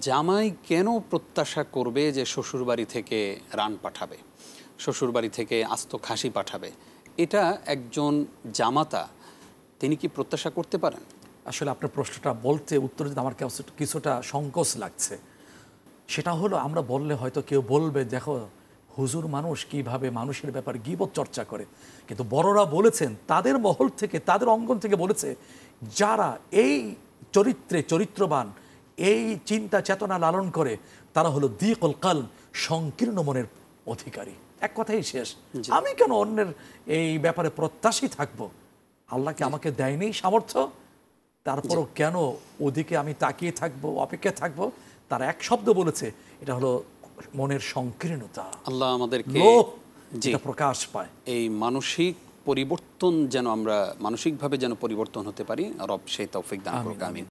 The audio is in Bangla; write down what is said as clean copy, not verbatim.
জামাই কেন প্রত্যাশা করবে যে শ্বশুরবাড়ি থেকে রান পাঠাবে, শ্বশুরবাড়ি থেকে আস্ত খাসি পাঠাবে? এটা একজন জামাতা তিনি কি প্রত্যাশা করতে পারেন? আসলে আপনার প্রশ্নটা বলতে উত্তর দিতে আমার কিছুটা সংকোচ লাগছে। সেটা হলো, আমরা বললে হয়তো কেউ বলবে দেখো হুজুর মানুষ কিভাবে মানুষের ব্যাপারে গীবত চর্চা করে, কিন্তু বড়রা বলেছেন, তাদের মহল থেকে, তাদের অঙ্গন থেকে বলেছে, যারা এই চরিত্রবান, এই চিন্তা চেতনা লালন করে, তারা হলো দিকুল কলব, সংকীর্ণ মনের অধিকারী। এক কথাই শেষ। আমি কেন অন্যের এই ব্যাপারে প্রত্যাশী থাকবো? আল্লাহকে আমাকে দেয়নি সামর্থ্য, তারপরও কেন ওদিকে আমি তাকিয়ে থাকবো, অপেক্ষায় থাকবো? তারা এক শব্দ বলেছে, এটা হলো মনের সংকীর্ণতা, আল্লাহ আমাদেরকে যেটা প্রকাশ পায়। এই মানসিক পরিবর্তন যেন আমরা মানসিকভাবে যেন পরিবর্তন হতে পারি, রব সেই তৌফিক দান করুক। আমিন।